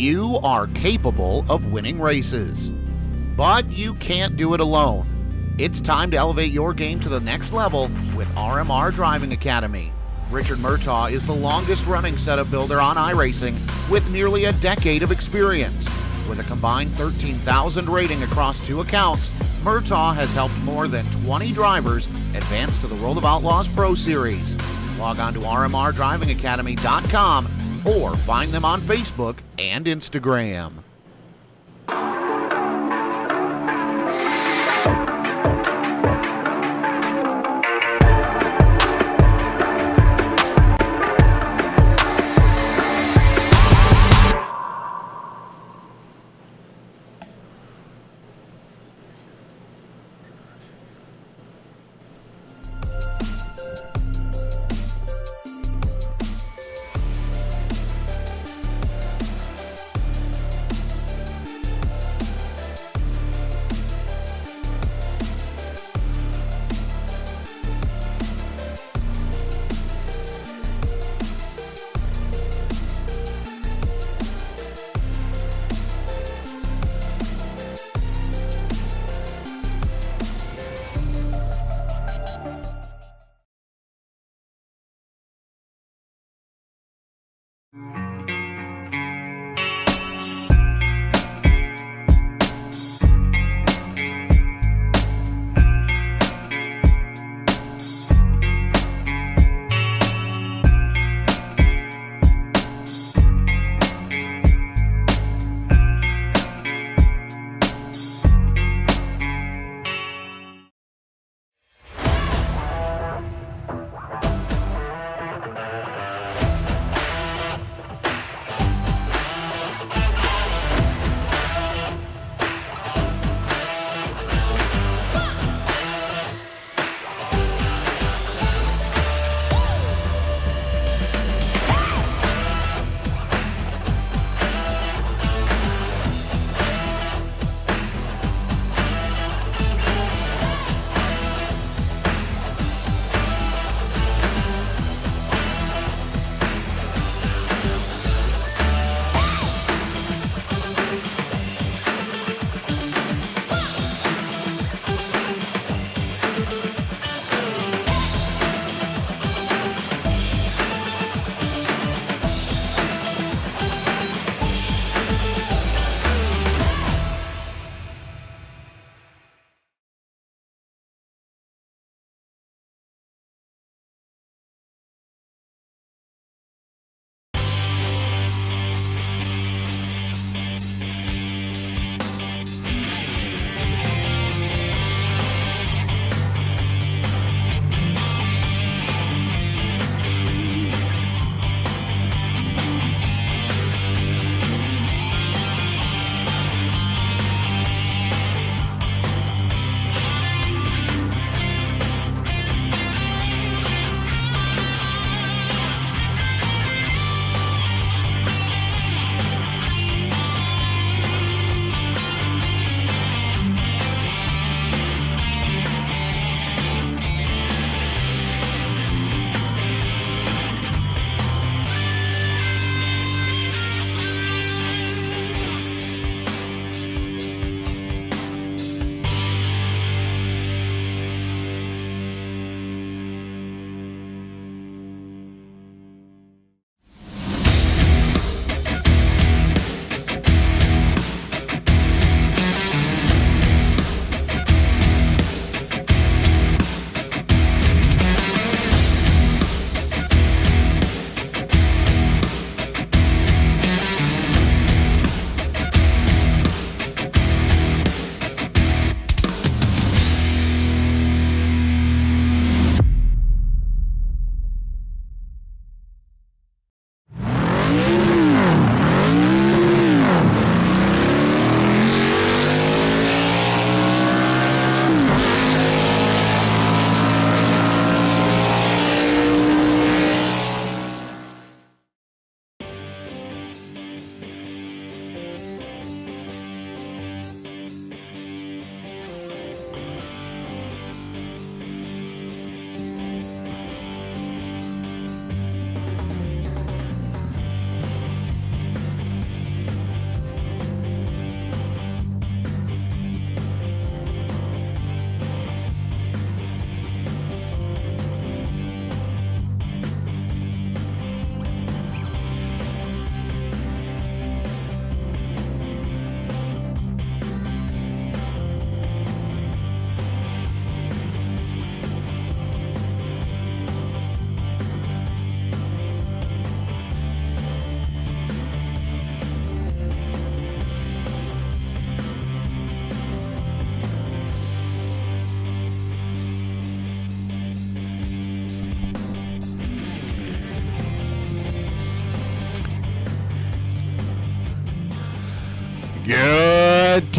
You are capable of winning races, but you can't do it alone. It's time to elevate your game to the next level with RMR Driving Academy. Richard Murtaugh is the longest-running setup builder on iRacing with nearly a decade of experience. With a combined 13,000 rating across 2 accounts, Murtaugh has helped more than 20 drivers advance to the World of Outlaws Pro Series. Log on to rmrdrivingacademy.com or find them on Facebook and Instagram.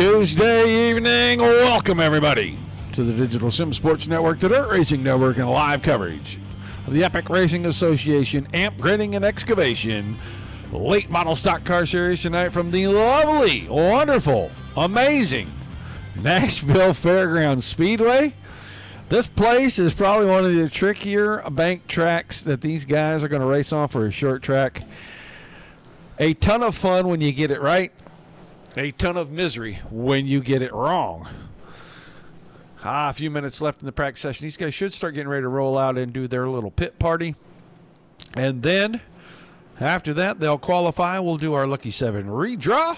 Tuesday evening. Welcome, everybody, to the Digital Sim Sports Network, the Dirt Racing Network, and live coverage of the Epic Racing Association Amp Grading and Excavation Late Model Stock Car Series tonight from the lovely, wonderful, amazing Nashville Fairgrounds Speedway. This place is probably one of the trickier bank tracks that these guys are going to race on for a short track. A ton of fun when you get it right. A ton of misery when you get it wrong. A few minutes left in the practice session. These guys should start getting ready to roll out and do their little pit party. And then, after that, they'll qualify. We'll do our Lucky 7 redraw.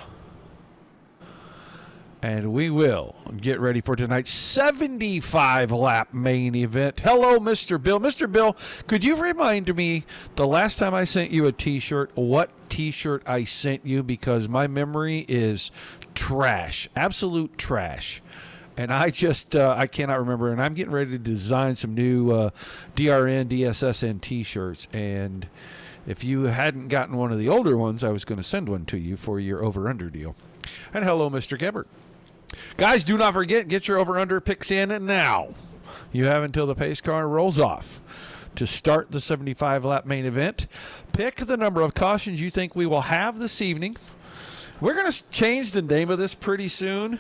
And we will get ready for tonight's 75-lap main event. Hello, Mr. Bill. Mr. Bill, could you remind me the last time I sent you a T-shirt, what T-shirt I sent you? Because my memory is trash, absolute trash. And I just, I cannot remember. And I'm getting ready to design some new DRN, DSSN T-shirts. And if you hadn't gotten one of the older ones, I was going to send one to you for your over-under deal. And hello, Mr. Gebert. Guys, do not forget, get your over-under picks in now. You have until the pace car rolls off to start the 75-lap main event. Pick the number of cautions you think we will have this evening. We're going to change the name of this pretty soon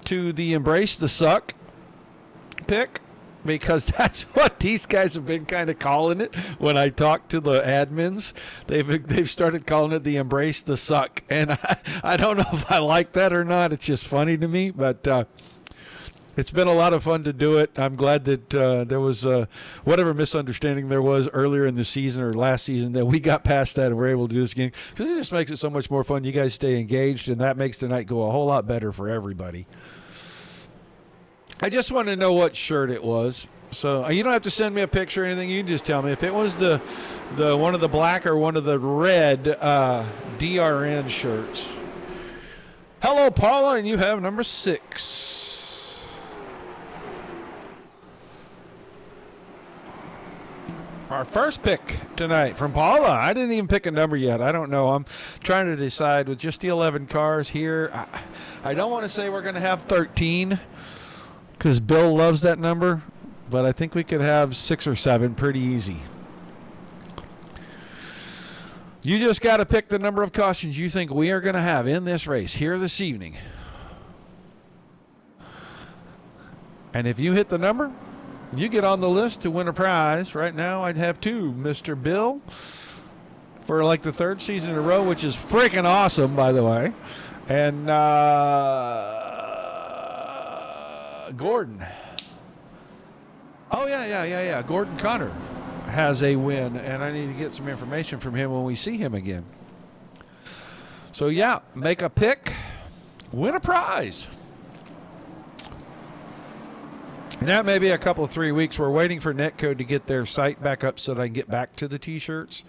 to the Embrace the Suck pick, because that's what these guys have been kind of calling it. When I talk to the admins, they've started calling it the Embrace the Suck, and I don't know if I like that or not. It's just funny to me, but it's been a lot of fun to do it. I'm glad that there was whatever misunderstanding there was earlier in the season or last season, that we got past that and we're able to do this again, because it just makes it so much more fun. You guys stay engaged, and that makes the night go a whole lot better for everybody. I just want to know what shirt it was. So you don't have to send me a picture or anything. You can just tell me if it was the one of the black or one of the red DRN shirts. Hello, Paula, and you have number 6. Our first pick tonight from Paula. I didn't even pick a number yet. I don't know. I'm trying to decide with just the 11 cars here. I don't want to say we're going to have 13, because Bill loves that number, but I think we could have 6 or 7 pretty easy. You just got to pick the number of cautions you think we are going to have in this race here this evening. And if you hit the number, you get on the list to win a prize. Right now, I'd have 2, Mr. Bill, for like the 3rd season in a row, which is freaking awesome, by the way. And Gordon. Oh, yeah. Gordon Connor has a win, and I need to get some information from him when we see him again. So, yeah, make a pick, win a prize. And that may be a couple of 3 weeks. We're waiting for Netcode to get their site back up so that I can get back to the T-shirts,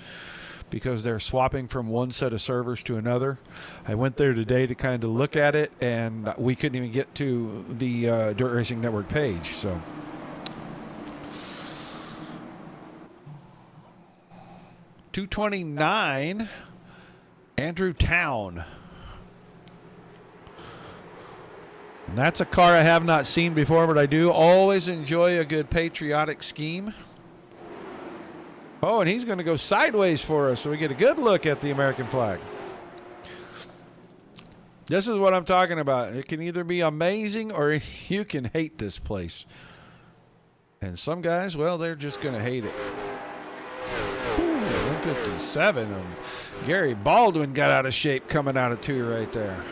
because they're swapping from one set of servers to another. I went there today to kind of look at it, and we couldn't even get to the Dirt Racing Network page. So, $229, Andrew Town. And that's a car I have not seen before, but I do always enjoy a good patriotic scheme. Oh, and he's going to go sideways for us, so we get a good look at the American flag. This is what I'm talking about. It can either be amazing or you can hate this place. And some guys, well, they're just going to hate it. Ooh, 157 of Gary Baldwin got out of shape coming out of 2 right there.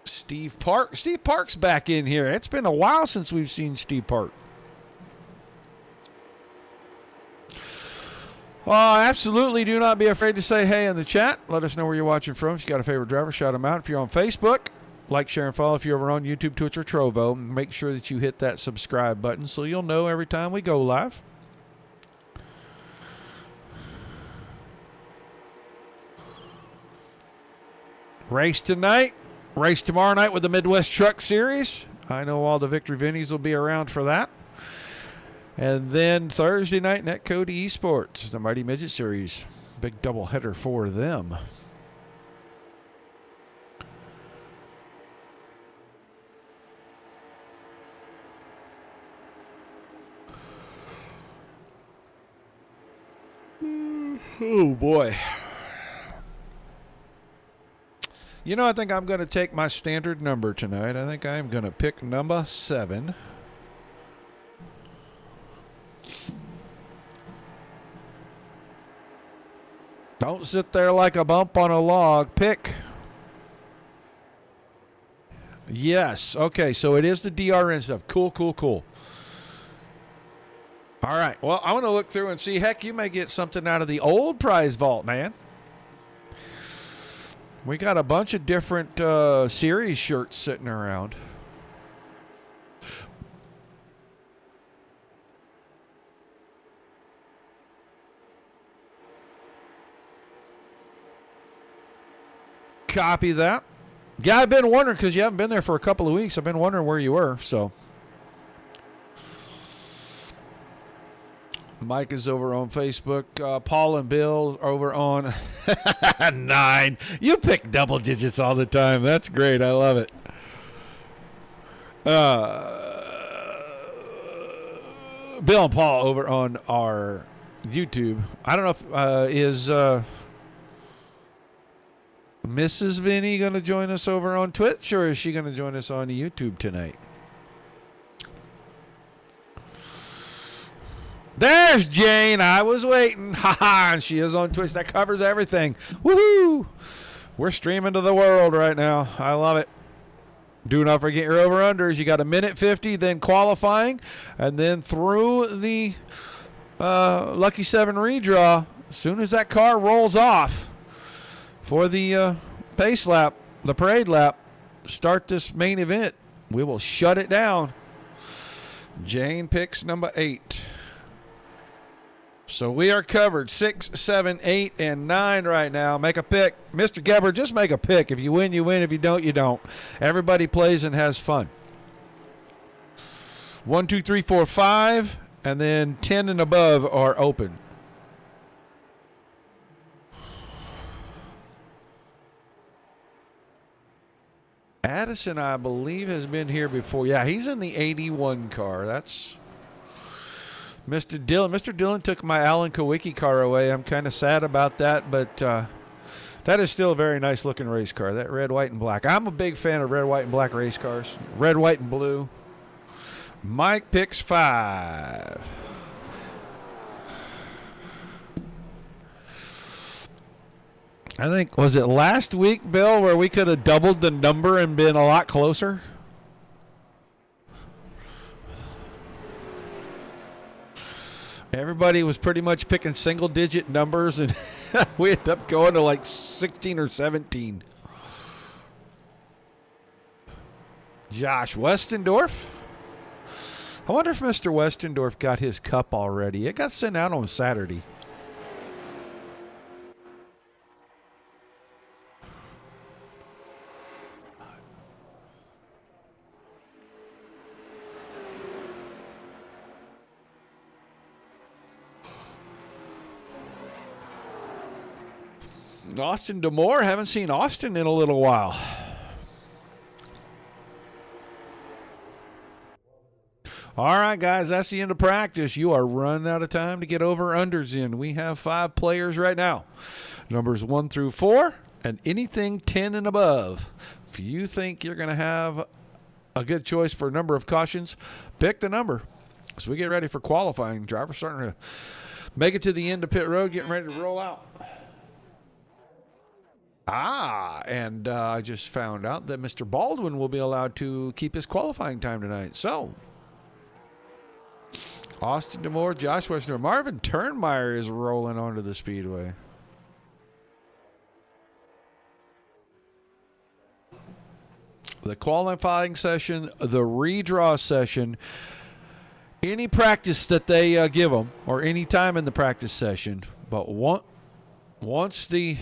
Steve Park. Steve Park's back in here. It's been a while since we've seen Steve Park. Absolutely do not be afraid to say hey in the chat. Let us know where you're watching from. If you got a favorite driver, shout them out. If you're on Facebook, like, share, and follow. If you're over on YouTube, Twitch, or Trovo, make sure that you hit that subscribe button so you'll know every time we go live. Race tonight. Race tomorrow night with the Midwest Truck Series. I know all the Victory Vinnies will be around for that. And then Thursday night, Netcode Esports, the Mighty Midget Series. Big double header for them. Oh, boy. You know, I think I'm going to take my standard number tonight. I think I'm going to pick number 7. Don't sit there like a bump on a log. Pick. Yes. Okay, so it is the DRN stuff. Cool, cool, cool. All right. Well, I want to look through and see. Heck, you may get something out of the old prize vault, man. We got a bunch of different series shirts sitting around. Copy that. Yeah, I've been wondering because you haven't been there for a couple of weeks. I've been wondering where you were, so. Mike is over on Facebook. Paul and Bill are over on 9. You pick double digits all the time. That's great. I love it. Bill and Paul over on our YouTube. I don't know if is Mrs. Vinny going to join us over on Twitch, or is she going to join us on YouTube tonight? There's Jane. I was waiting. Ha-ha. And she is on Twitch. That covers everything. Woohoo. We're streaming to the world right now. I love it. Do not forget your over-unders. You got a minute 50, then qualifying, and then through the Lucky 7 redraw. As soon as that car rolls off for the pace lap, the parade lap, start this main event, we will shut it down. Jane picks number 8. So we are covered 6, 7, 8, and 9 right now. Make a pick. Mr. Gebber, just make a pick. If you win, you win. If you don't, you don't. Everybody plays and has fun. 1, 2, 3, 4, 5, and then 10 and above are open. Addison, I believe, has been here before. Yeah, he's in the 81 car. That's Mr. Dillon. Mr. Dillon took my Alan Kowicki car away. I'm kind of sad about that, but that is still a very nice-looking race car, that red, white, and black. I'm a big fan of red, white, and black race cars. Red, white, and blue. Mike picks 5. I think, was it last week, Bill, where we could have doubled the number and been a lot closer? Everybody was pretty much picking single-digit numbers, and we ended up going to like 16 or 17. Josh Westendorf. I wonder if Mr. Westendorf got his cup already. It got sent out on Saturday. Austin Demore, haven't seen Austin in a little while. All right, guys, that's the end of practice. You are running out of time to get over-unders in. We have 5 players right now. Numbers 1 through 4, and anything 10 and above. If you think you're going to have a good choice for a number of cautions, pick the number. As we get ready for qualifying, drivers starting to make it to the end of pit road, getting ready to roll out. And I just found out that Mr. Baldwin will be allowed to keep his qualifying time tonight. So, Austin Demore, Josh Westner, Marvin Turnmeyer is rolling onto the speedway. The qualifying session, the redraw session, any practice that they give them, or any time in the practice session, but once the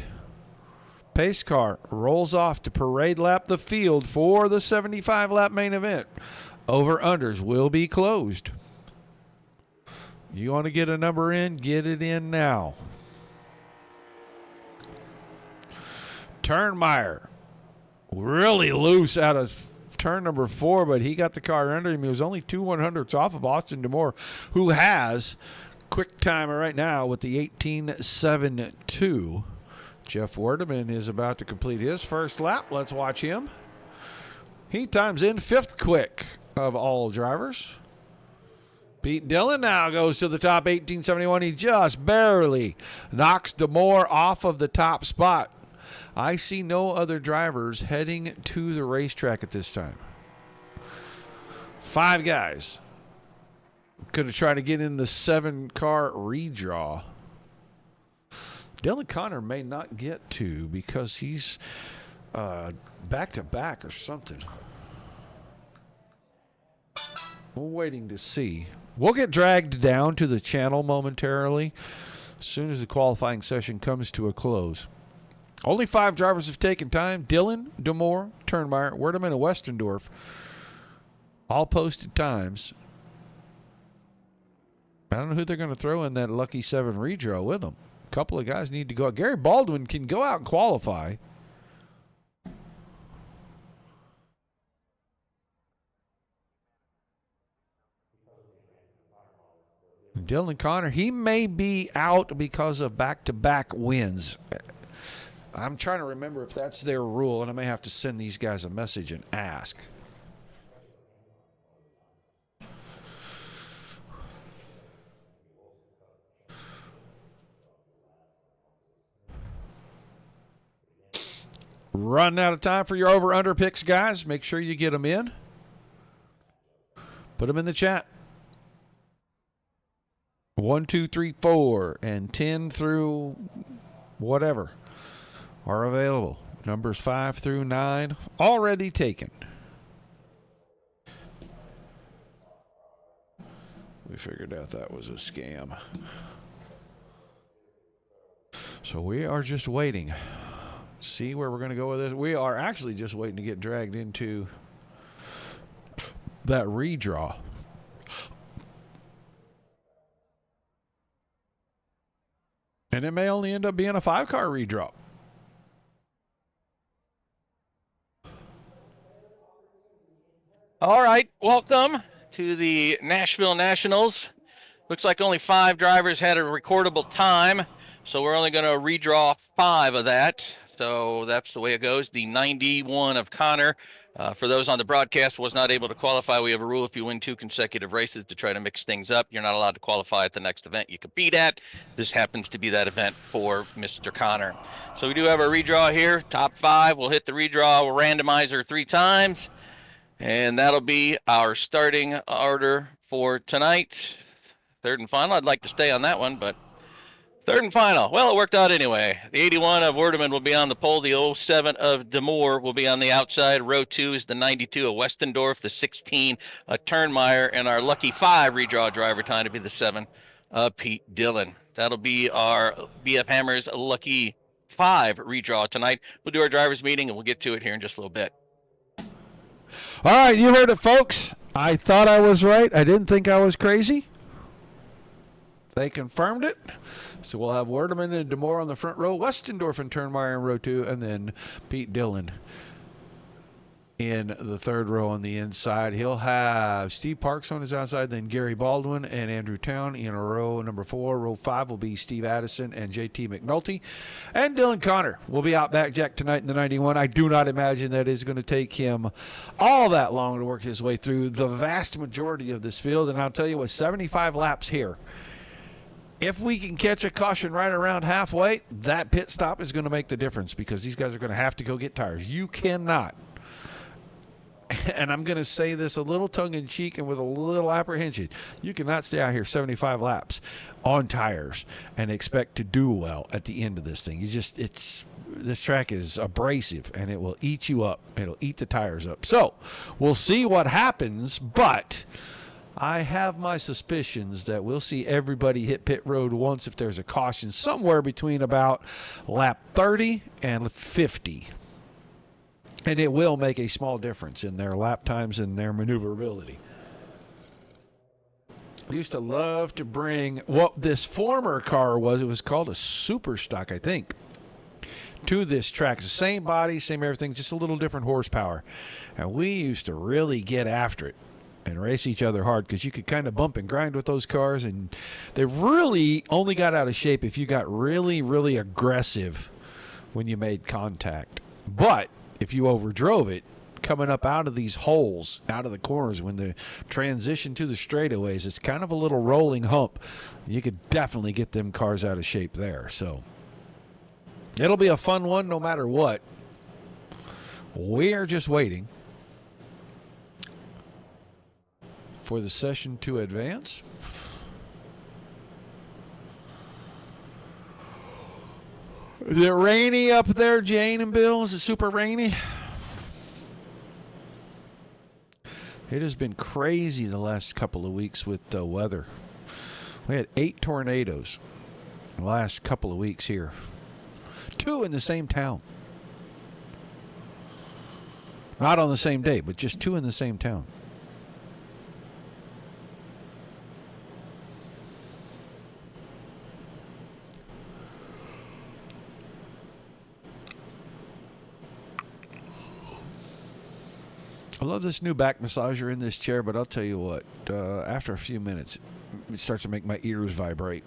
pace car rolls off to parade lap the field for the 75-lap main event, over-unders will be closed. You want to get a number in, get it in now. Turnmeyer really loose out of turn number 4, but he got the car under him. He was only 2/100ths off of Austin Demore, who has quick timer right now with the 18.72. Jeff Werdeman is about to complete his first lap. Let's watch him. He times in 5th quick of all drivers. Pete Dillon now goes to the top, 18.71. He just barely knocks Demore off of the top spot. I see no other drivers heading to the racetrack at this time. 5 guys. Going to try to get in the 7-car redraw. Dylan Connor may not get to because he's back-to-back or something. We're waiting to see. We'll get dragged down to the channel momentarily as soon as the qualifying session comes to a close. Only 5 drivers have taken time. Dillon, Demore, Turnmeyer, Werdeman, and Westendorf. All posted times. I don't know who they're going to throw in that lucky 7 redraw with them. A couple of guys need to go out. Gary Baldwin can go out and qualify. Dylan Connor, he may be out because of back-to-back wins. I'm trying to remember if that's their rule, and I may have to send these guys a message and ask. Running out of time for your over-under picks, guys. Make sure you get them in. Put them in the chat. 1, 2, 3, 4, and 10 through whatever are available. Numbers 5 through 9 already taken. We figured out that was a scam. So we are just waiting. See where we're going to go with this. We are actually just waiting to get dragged into that redraw. And it may only end up being a 5-car redraw. All right, welcome to the Nashville Nationals. Looks like only 5 drivers had a recordable time, so we're only going to redraw 5 of that. So that's the way it goes. The 91 of Connor, for those on the broadcast, was not able to qualify. We have a rule: if you win 2 consecutive races to try to mix things up, you're not allowed to qualify at the next event you compete at. This happens to be that event for Mr. Connor. So we do have a redraw here. Top 5. We'll hit the redraw randomizer 3 times. And that'll be our starting order for tonight. 3rd and final. I'd like to stay on that one, but 3rd and final. Well, it worked out anyway. The 81 of Werdeman will be on the pole. The 07 of Demore will be on the outside. Row 2 is the 92 of Westendorf. The 16 of Turnmeyer. And our lucky 5 redraw driver time to be the 7 of Pete Dillon. That'll be our BF Hammers lucky 5 redraw tonight. We'll do our drivers meeting, and we'll get to it here in just a little bit. All right, you heard it, folks. I thought I was right. I didn't think I was crazy. They confirmed it. So we'll have Werdeman and Demore on the front row, Westendorf and Turnmeyer in row 2, and then Pete Dillon in the 3rd row on the inside. He'll have Steve Parks on his outside, then Gary Baldwin and Andrew Town in row number 4. Row 5 will be Steve Addison and JT McNulty. And Dylan Connor will be out back Jack tonight in the 91. I do not imagine that it's going to take him all that long to work his way through the vast majority of this field. And I'll tell you, with 75 laps here, if we can catch a caution right around halfway, that pit stop is going to make the difference, because these guys are going to have to go get tires. You cannot, and I'm going to say this a little tongue-in-cheek and with a little apprehension, you cannot stay out here 75 laps on tires and expect to do well at the end of this thing. This track is abrasive, and it will eat you up. It'll eat the tires up. So we'll see what happens, but I have my suspicions that we'll see everybody hit pit road once if there's a caution, somewhere between about lap 30 and 50. And it will make a small difference in their lap times and their maneuverability. We used to love to bring what this former car was. It was called a super stock, I think. to this track. It's the same body, same everything, just a little different horsepower. And we used to really get after it and race each other hard because you could kind of bump and grind with those cars, and they really only got out of shape if you got really, really aggressive when you made contact. But if you overdrove it, coming up out of these holes, out of the corners, when the transition to the straightaways, it's kind of a little rolling hump. You could definitely get them cars out of shape there. So it'll be a fun one no matter what. We are just waiting for the session to advance. Is it rainy up there, Jane and Bill? Is it super rainy? It has been crazy the last couple of weeks with the weather. We had 8 tornadoes the last couple of weeks here. 2 in the same town. Not on the same day, but just 2 in the same town. I love this new back massager in this chair, but I'll tell you what, after a few minutes, it starts to make my ears vibrate.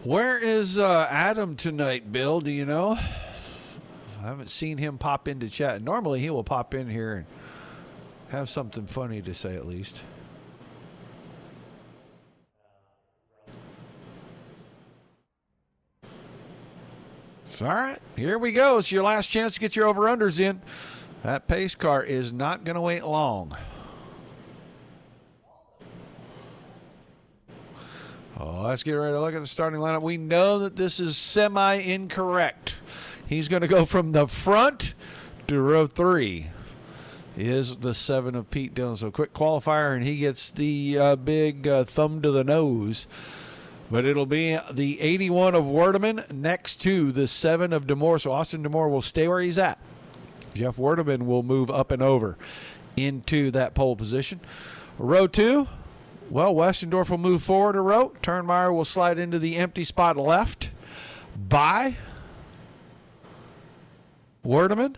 Where is Adam tonight, Bill? Do you know? I haven't seen him pop into chat. Normally he will pop in here and have something funny to say at least. All right, here we go. It's your last chance to get your over-unders in. That pace car is not going to wait long. Oh, let's get ready to look at the starting lineup. We know that this is semi-incorrect. He's going to go from the front to row 3. He is the 7 of Pete Dillon. So quick qualifier, and he gets the big thumb to the nose. But it'll be the 81 of Werdeman next to the 7 of DeMoor. So Austin DeMoor will stay where he's at. Jeff Werdeman will move up and over into that pole position. Row 2, well, Westendorf will move forward a row. Turnmeyer will slide into the empty spot left by Werdeman.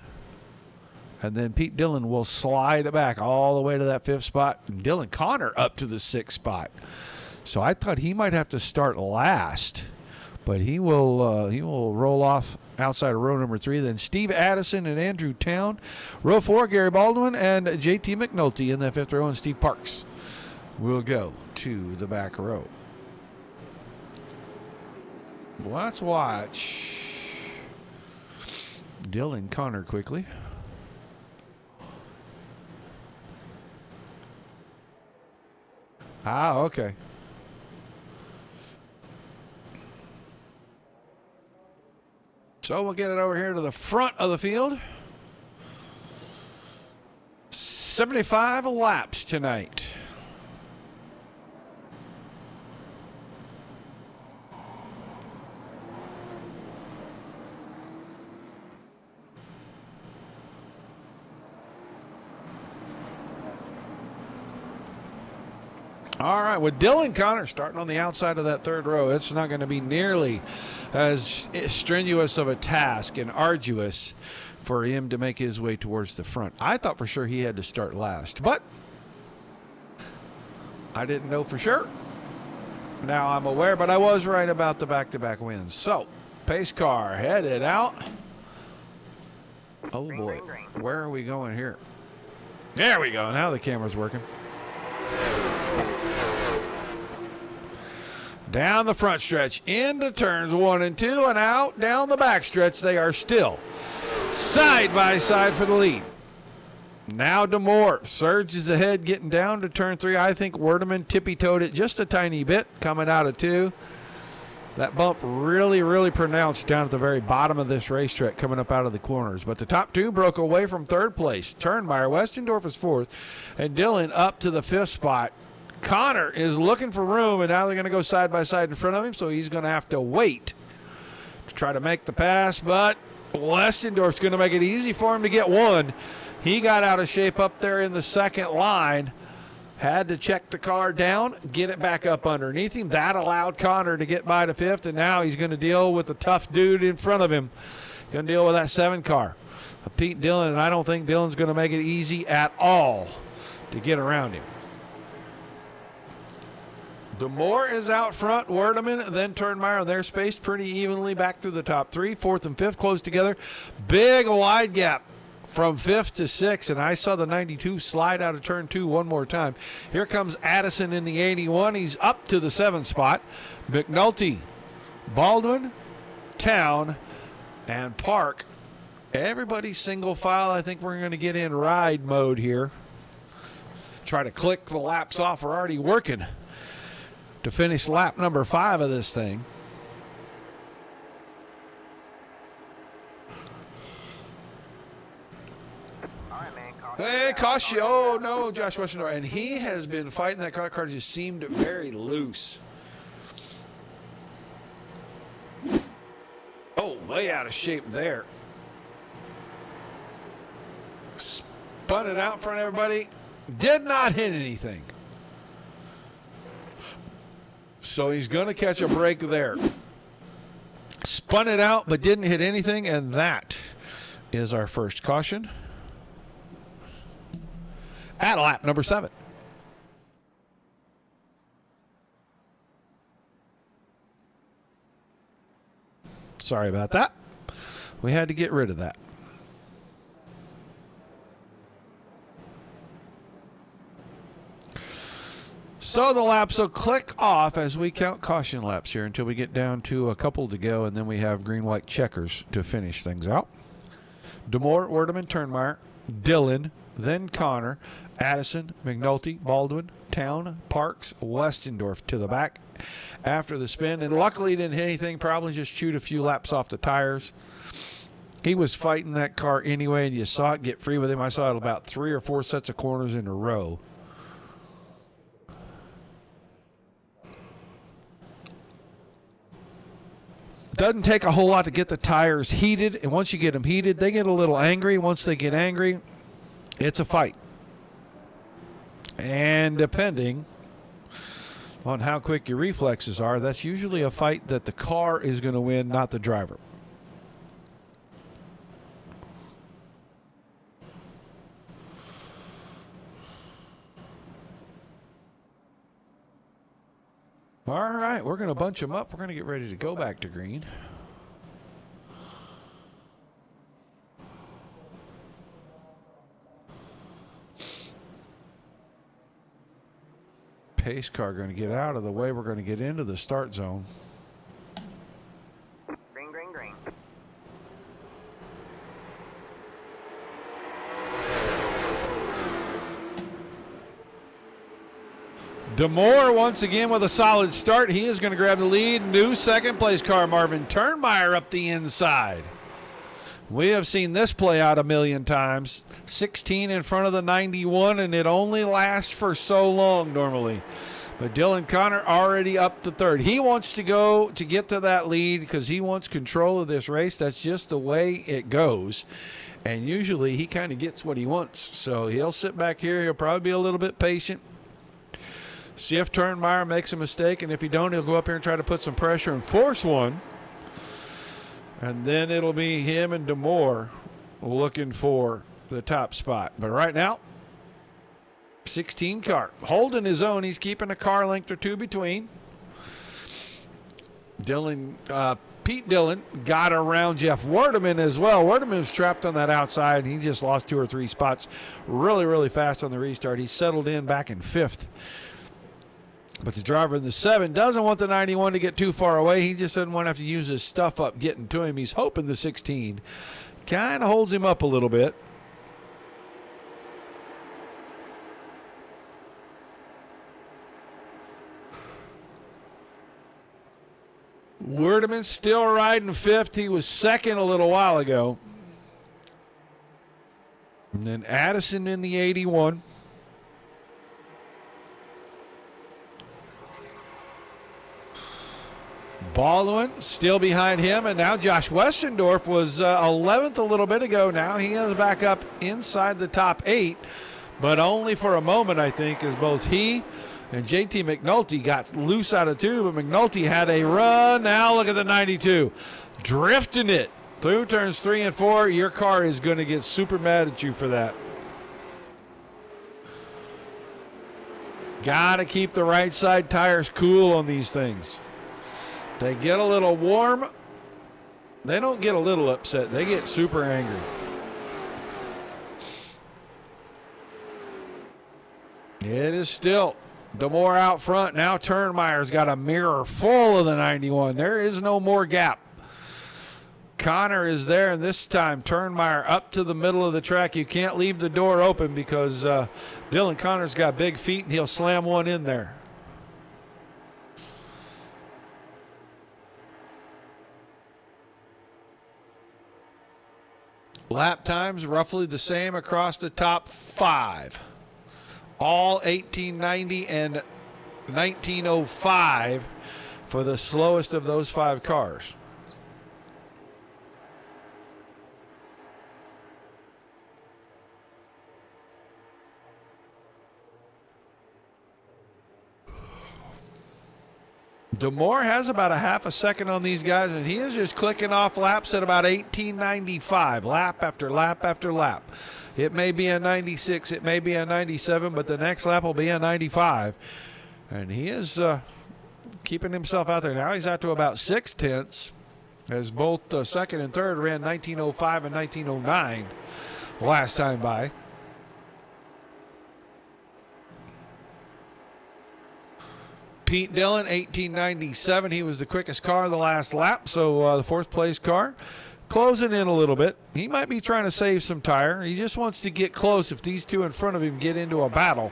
And then Pete Dillon will slide back all the way to that 5th spot. And Dylan Connor up to the 6th spot. So I thought he might have to start last, but he will roll off outside of row number 3. Then Steve Addison and Andrew Town. Row 4, Gary Baldwin and JT McNulty in the 5th row, and Steve Parks will go to the back row. Let's watch Dylan Connor quickly. Ah, okay. So we'll get it over here to the front of the field. 75 laps tonight. All right, with Dylan Connor starting on the outside of that 3rd row, it's not going to be nearly as strenuous of a task and arduous for him to make his way towards the front. I thought for sure he had to start last, but I didn't know for sure. Now I'm aware, but I was right about the back-to-back wins. So, pace car headed out. Oh boy, where are we going here? There we go. Now the camera's working. Down the front stretch, into turns 1 and 2, and out down the back stretch. They are still side by side for the lead. Now DeMoor surges ahead, getting down to turn 3. I think Werdeman tippy-toed it just a tiny bit, coming out of 2. That bump really, really pronounced down at the very bottom of this racetrack, coming up out of the corners. But the top 2 broke away from 3rd place. Turnmeyer, Westendorf is 4th, and Dillon up to the 5th spot. Connor is looking for room, and now they're going to go side by side in front of him, so he's going to have to wait to try to make the pass. But Westendorf's going to make it easy for him to get one. He got out of shape up there in the 2nd line. Had to check the car down, get it back up underneath him. That allowed Connor to get by to 5th, and now he's going to deal with the tough dude in front of him. Going to deal with that 7 car. Pete Dillon, and I don't think Dillon's going to make it easy at all to get around him. DeMoore is out front. Werdeman, then Turnmeyer. They're spaced pretty evenly back through the top 3. 4th and 5th close together. Big wide gap from 5th to 6th, and I saw the 92 slide out of turn 2 one more time. Here comes Addison in the 81. He's up to the 7th spot. McNulty, Baldwin, Town, and Park. Everybody's single file. I think we're going to get in ride mode here. Try to click the laps off. We're already working to finish lap number 5 of this thing. Hey, caution. Oh, no, Josh Westendorf. And he has been fighting that car. Car just seemed very loose. Oh, way out of shape there. Spun it out in front of everybody. Did not hit anything. So he's going to catch a break there. Spun it out, but didn't hit anything, and that is our first caution at lap number 7. Sorry about that. We had to get rid of that. So the laps will click off as we count caution laps here until we get down to a couple to go, and then we have green-white checkers to finish things out. DeMoore, Werdeman, Turnmeyer, Dillon, then Connor, Addison, McNulty, Baldwin, Town, Parks, Westendorf to the back after the spin. And luckily he didn't hit anything, probably just chewed a few laps off the tires. He was fighting that car anyway, and you saw it get free with him. I saw it about 3 or 4 sets of corners in a row. Doesn't take a whole lot to get the tires heated, and once you get them heated, they get a little angry. Once they get angry, it's a fight. And depending on how quick your reflexes are, that's usually a fight that the car is going to win, not the driver. All right, we're going to bunch them up. We're going to get ready to go back to green. Pace car going to get out of the way. We're going to get into the start zone. Green, green, green. DeMoore once again with a solid start. He is going to grab the lead. New second place car, Marvin Turnmeyer up the inside. We have seen this play out a million times. 16 in front of the 91, and it only lasts for so long normally. But Dylan Connor already up the third. He wants to go to get to that lead because he wants control of this race. That's just the way it goes. And usually he kind of gets what he wants. So he'll sit back here. He'll probably be a little bit patient. See if Turnmeyer makes a mistake, and if he don't, he'll go up here and try to put some pressure and force one. And then it'll be him and DeMoore looking for the top spot. But right now, 16 car. Holding his own. He's keeping a car length or two between. Pete Dillon got around Jeff Werdeman as well. Werdeman was trapped on that outside, and he just lost 2 or 3 spots really, really fast on the restart. He settled in back in 5th. But the driver in the 7 doesn't want the 91 to get too far away. He just doesn't want to have to use his stuff up getting to him. He's hoping the 16 kind of holds him up a little bit. Werdeman still riding 5th. He was 2nd a little while ago. And then Addison in the 81. Baldwin still behind him, and now Josh Westendorf was 11th a little bit ago. Now he is back up inside the top 8, but only for a moment, I think, as both he and JT McNulty got loose out of two, but McNulty had a run. Now look at the 92. Drifting it through turns 3 and 4. Your car is going to get super mad at you for that. Got to keep the right side tires cool on these things. They get a little warm. They don't get a little upset. They get super angry. It is still DeMore out front. Now Turnmeyer's got a mirror full of the 91. There is no more gap. Connor is there, and this time Turnmeyer up to the middle of the track. You can't leave the door open because Dylan Connor's got big feet, and he'll slam one in there. Lap times roughly the same across the top 5. All 1890 and 1905 for the slowest of those 5 cars. DeMore has about a half a second on these guys, and he is just clicking off laps at about 1895, lap after lap after lap. It may be a 96, it may be a 97, but the next lap will be a 95. And he is keeping himself out there. Now he's out to about 6 tenths, as both second and third ran 1905 and 1909 last time by. Pete Dillon, 1897. He was the quickest car of the last lap, so the 4th place car. Closing in a little bit. He might be trying to save some tire. He just wants to get close. If these two in front of him get into a battle,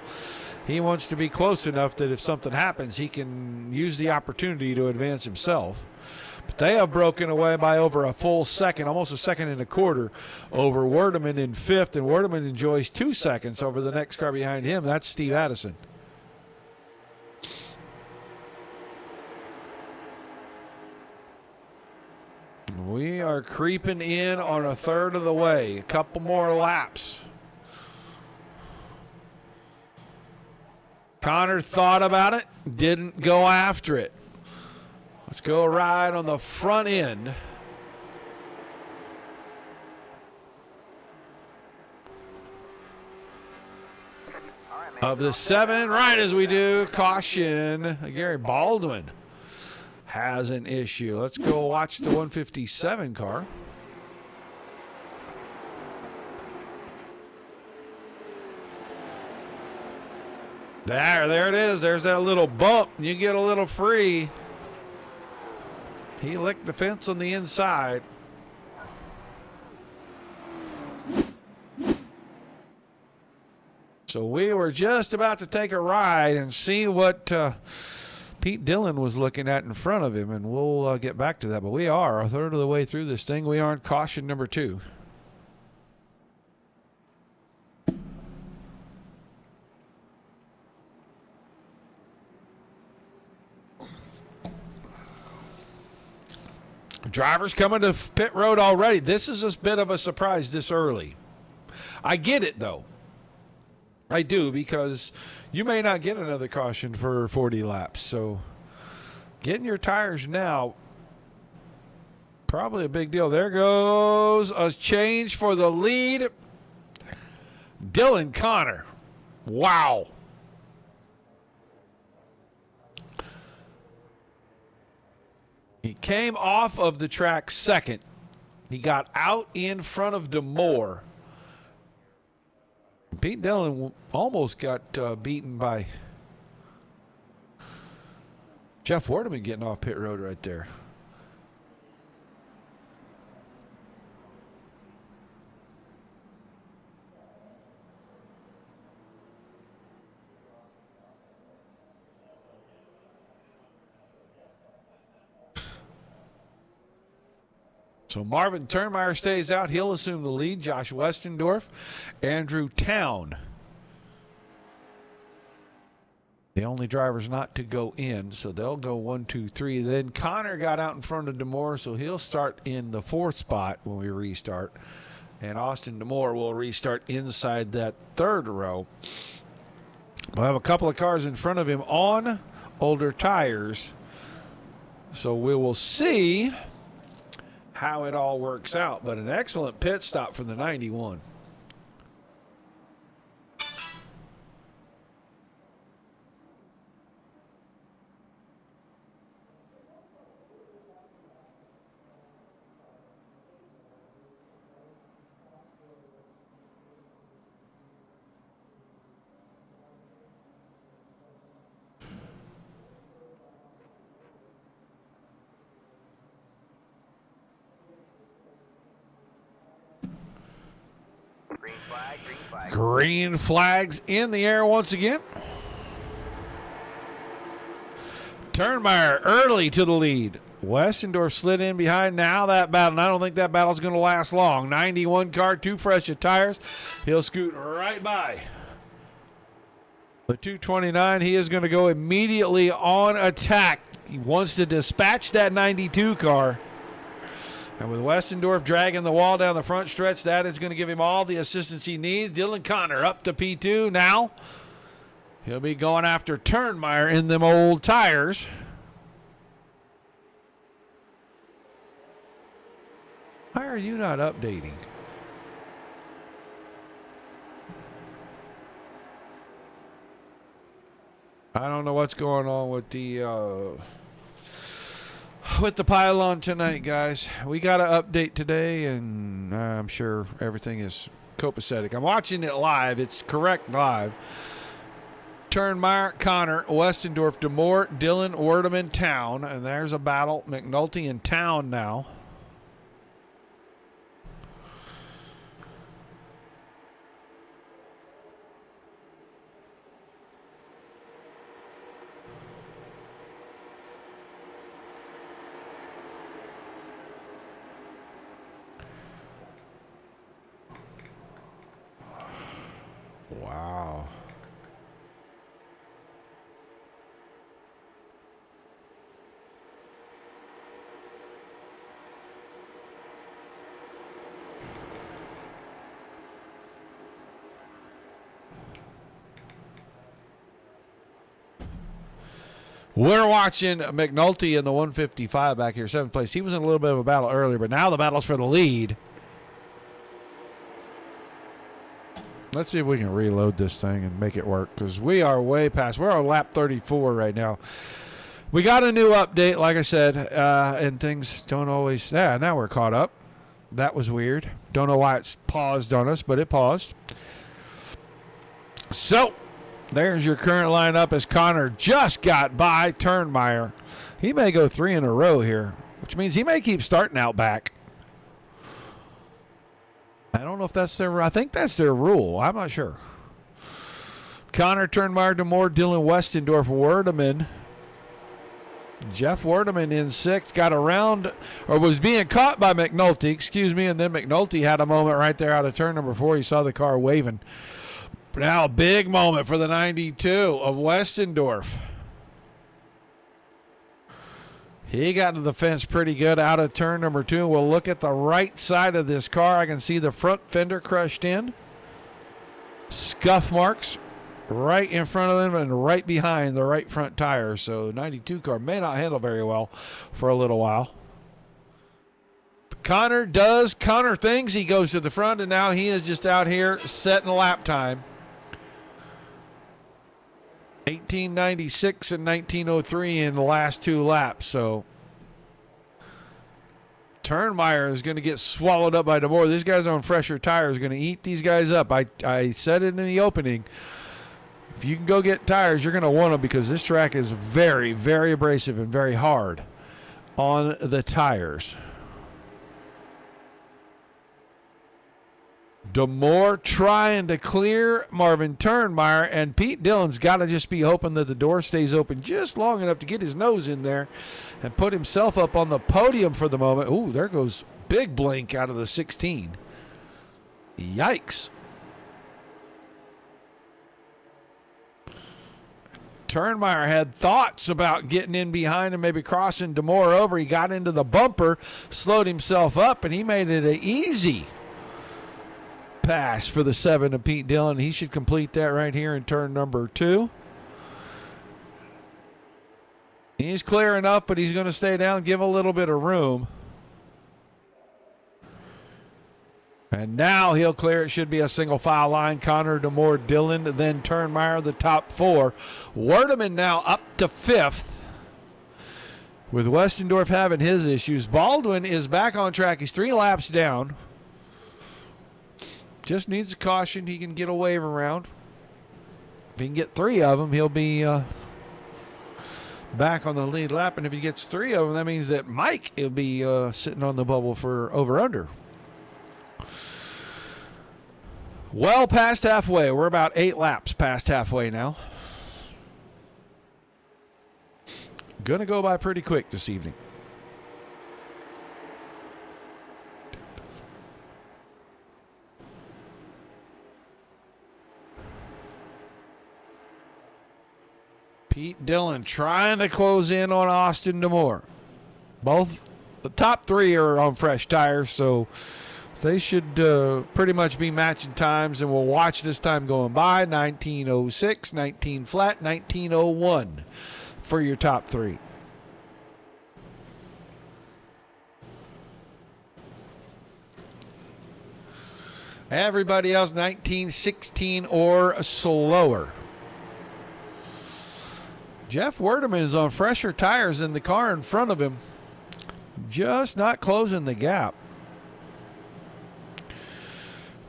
he wants to be close enough that if something happens, he can use the opportunity to advance himself. But they have broken away by over a full second, almost a second and a quarter, over Werdeman in 5th, and Werdeman enjoys 2 seconds over the next car behind him. That's Steve Addison. We are creeping in on a third of the way. A couple more laps. Connor thought about it, didn't go after it. Let's go right on the front end. Of the 7, right as we do, caution, Gary Baldwin has an issue. Let's go watch the 157 car. There it is. There's that little bump. You get a little free. He licked the fence on the inside. So we were just about to take a ride and see what Pete Dillon was looking at in front of him, and we'll get back to that. But we are a third of the way through this thing. We are in caution number 2. Drivers coming to pit road already. This is a bit of a surprise this early. I get it, though. I do, because you may not get another caution for 40 laps. So getting your tires now, probably a big deal. There goes a change for the lead. Dylan Connor. Wow. He came off of the track second. He got out in front of DeMore. Pete Dillon almost got beaten by Jeff Werdeman getting off pit road right there. So Marvin Turnmeyer stays out. He'll assume the lead. Josh Westendorf, Andrew Town, the only drivers not to go in, so they'll go 1, 2, 3. Then Connor got out in front of DeMore, so he'll start in the 4th spot when we restart. And Austin Demore will restart inside that third row. We'll have a couple of cars in front of him on older tires. So we will see how it all works out. But an excellent pit stop from the 91. Green flags in the air once again. Turnmeyer early to the lead. Westendorf slid in behind. Now that battle, and I don't think that battle's going to last long. 91 car, too fresh of tires. He'll scoot right by the 229. He is going to go immediately on attack. He wants to dispatch that 92 car. And with Westendorf dragging the wall down the front stretch, that is going to give him all the assistance he needs. Dylan Connor up to P2 now. He'll be going after Turnmeyer in them old tires. Why are you not updating? I don't know what's going on with the pylon tonight, guys. We got to update today, and I'm sure everything is copacetic. I'm watching it live. It's correct live. Turnmeyer, Connor, Westendorf, Demore, Dillon, Werdeman, Town. And there's a battle. McNulty in Town now. Wow. We're watching McNulty in the 155 back here, 7th place. He was in a little bit of a battle earlier, but now the battle's for the lead. Let's see if we can reload this thing and make it work, because we are way past. We're on lap 34 right now. We got a new update, like I said, and things don't always. Yeah, now we're caught up. That was weird. Don't know why it's paused on us, but it paused. So, there's your current lineup as Connor just got by Turnmeyer. He may go 3 in a row here, which means he may keep starting out back. I don't know if that's their. I think that's their rule. I'm not sure. Connor, Turnmeyer, Demore, Dylan, Westendorf, Werdeman. Jeff Werdeman in 6th, got around, or was being caught by McNulty, excuse me, and then McNulty had a moment right there out of turn number 4. He saw the car waving. Now a big moment for the 92 of Westendorf. He got into the fence pretty good out of turn number 2. We'll look at the right side of this car. I can see the front fender crushed in. Scuff marks right in front of them and right behind the right front tire. So 92 car may not handle very well for a little while. Connor does Connor things. He goes to the front, and now he is just out here setting lap time. 1896 and 1903 in the last 2 laps. So Turnmeyer is going to get swallowed up by Demore. These guys on fresher tires are going to eat these guys up. I said it in the opening. If you can go get tires, you're going to want them, because this track is very, very abrasive and very hard on the tires. Demore trying to clear Marvin Turnmeyer, and Pete Dillon's got to just be hoping that the door stays open just long enough to get his nose in there and put himself up on the podium for the moment. Ooh, there goes big blink out of the 16. Yikes. Turnmeyer had thoughts about getting in behind and maybe crossing Demore over. He got into the bumper, slowed himself up, and he made it easy pass for the 7 of Pete Dillon. He should complete that right here in turn number 2. He's clear enough, but he's going to stay down, give a little bit of room. And now he'll clear. It should be a single file line. Connor, DeMore, Dillon, then Turnmeyer, the top 4. Werdeman now up to 5th. With Westendorf having his issues. Baldwin is back on track. He's 3 laps down. Just needs a caution. He can get a wave around. If he can get 3 of them, he'll be back on the lead lap. And if he gets 3 of them, that means that Mike will be sitting on the bubble for over-under. Well past halfway. We're about 8 laps past halfway now. Going to go by pretty quick this evening. Pete Dillon trying to close in on Austin DeMore. Both the top 3 are on fresh tires, so they should pretty much be matching times, and we'll watch this time going by. 19:06, 19 flat, 19:01 for your top 3. Everybody else 19:16 or slower. Jeff Werdeman is on fresher tires than the car in front of him, just not closing the gap.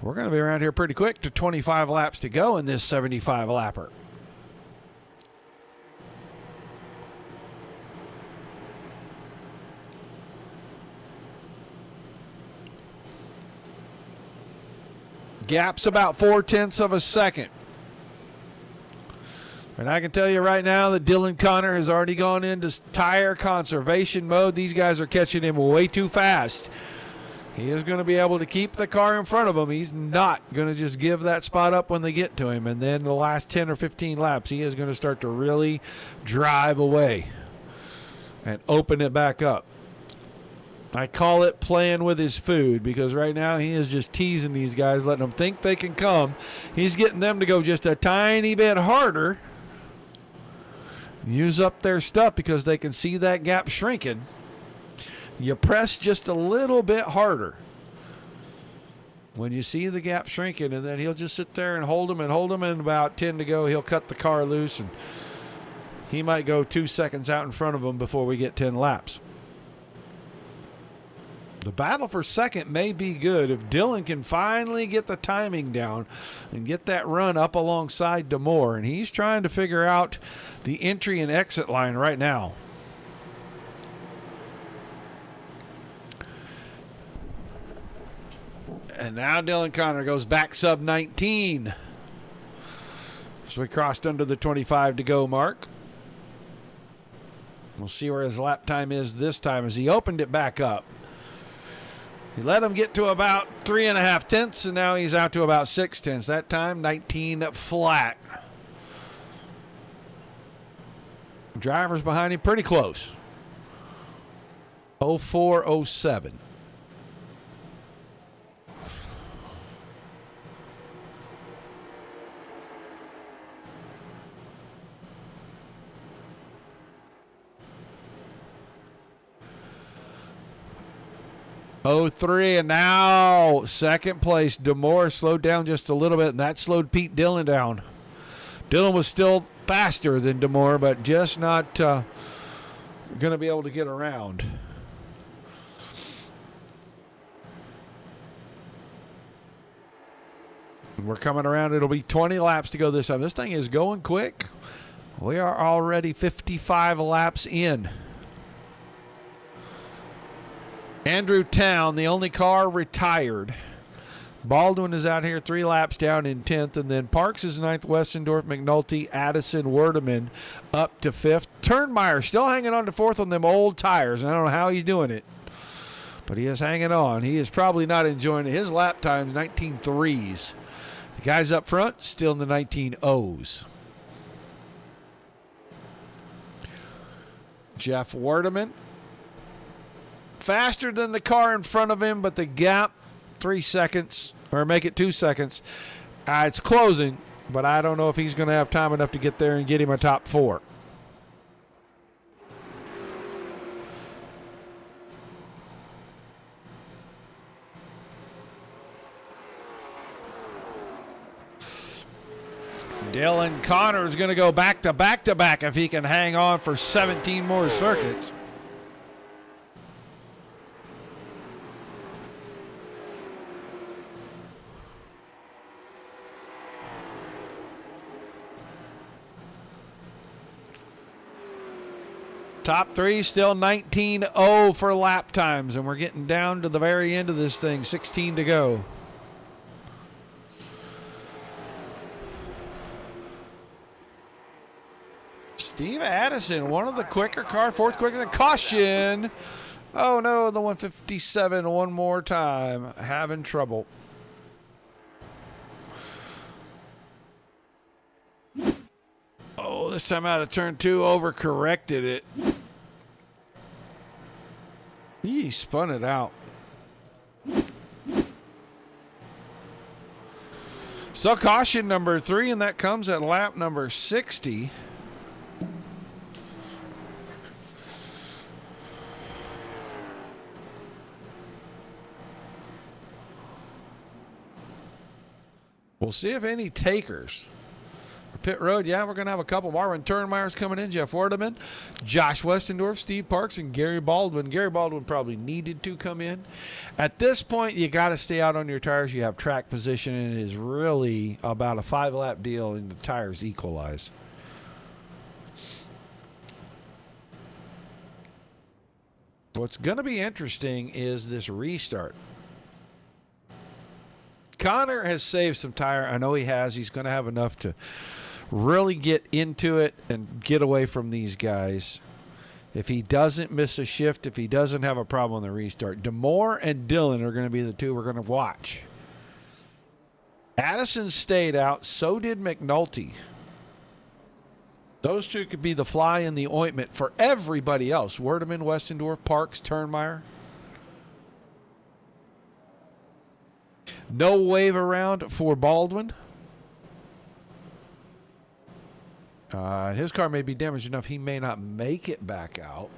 We're going to be around here pretty quick to 25 laps to go in this 75 lapper. Gap's about 0.4 of a second. And I can tell you right now that Dylan Connor has already gone into tire conservation mode. These guys are catching him way too fast. He is going to be able to keep the car in front of him. He's not going to just give that spot up when they get to him. And then the last 10 or 15 laps, he is going to start to really drive away and open it back up. I call it playing with his food, because right now he is just teasing these guys, letting them think they can come. He's getting them to go just a tiny bit harder, use up their stuff, because they can see that gap shrinking. You press just a little bit harder when you see the gap shrinking, and then he'll just sit there and hold them, and about 10 to go, he'll cut the car loose, and he might go 2 seconds out in front of them before we get 10 laps. The battle for second may be good if Dillon can finally get the timing down and get that run up alongside DeMore. And he's trying to figure out the entry and exit line right now. And now Dylan Connor goes back sub 19. So we crossed under the 25 to go mark. We'll see where his lap time is this time as he opened it back up. He let him get to about 3.5 tenths, and now he's out to about 6 tenths. That time, 19 flat. Drivers behind him pretty close. 0407. Oh, 03, and now second place. DeMore slowed down just a little bit, and that slowed Pete Dillon down. Dillon was still faster than DeMore, but just not going to be able to get around. We're coming around. It'll be 20 laps to go this time. This thing is going quick. We are already 55 laps in. Andrew Town, the only car retired. Baldwin is out here 3 laps down in 10th. And then Parks is 9th. Westendorf, McNulty, Addison, Werdeman up to 5th. Turnmeyer still hanging on to 4th on them old tires. And I don't know how he's doing it, but he is hanging on. He is probably not enjoying it. His lap time's 19.3s. The guys up front still in the 19.0s. Jeff Werdeman, faster than the car in front of him, but the gap 3 seconds or make it 2 seconds. It's closing, but I don't know if he's going to have time enough to get there and get him a top 4. Dylan Connor is going to go back to back to back if he can hang on for 17 more circuits. Top 3 still 19-0 for lap times, and we're getting down to the very end of this thing. 16 to go. Steve Addison, one of the quicker car, 4th quickest, caution. Oh no, the 157 one more time, having trouble. Oh, this time out of turn 2, overcorrected it. He spun it out. So caution number 3, and that comes at lap number 60. We'll see if any takers. Pit road, yeah, we're going to have a couple. Marvin Turnmeyer's coming in, Jeff Wardeman, Josh Westendorf, Steve Parks, and Gary Baldwin. Gary Baldwin probably needed to come in. At this point, you got to stay out on your tires. You have track position, and it is really about a 5-lap deal, and the tires equalize. What's going to be interesting is this restart. Connor has saved some tire. I know he has. He's going to have enough to really get into it and get away from these guys. If he doesn't miss a shift, if he doesn't have a problem on the restart, DeMoore and Dillon are going to be the 2 we're going to watch. Addison stayed out. So did McNulty. Those 2 could be the fly in the ointment for everybody else. Werdeman, Westendorf, Parks, Turnmeyer. No wave around for Baldwin. His car may be damaged enough he may not make it back out.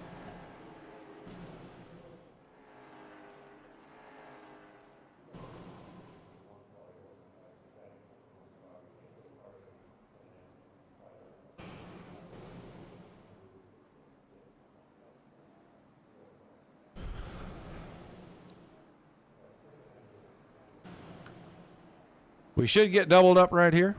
We should get doubled up right here.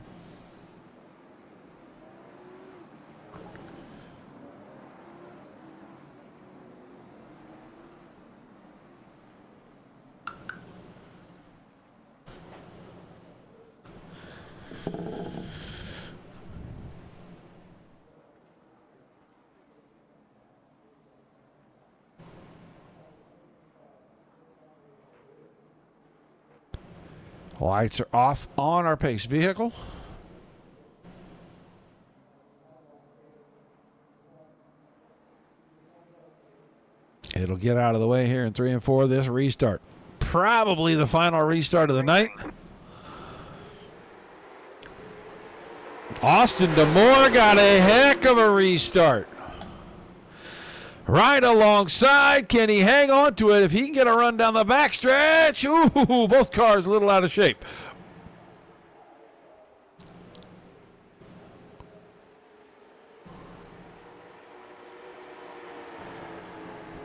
Lights are off on our pace vehicle. It'll get out of the way here in 3 and 4. This restart. Probably the final restart of the night. Austin DeMoore got a heck of a restart. Right alongside. Can he hang on to it? If he can get a run down the backstretch. Ooh, both cars a little out of shape.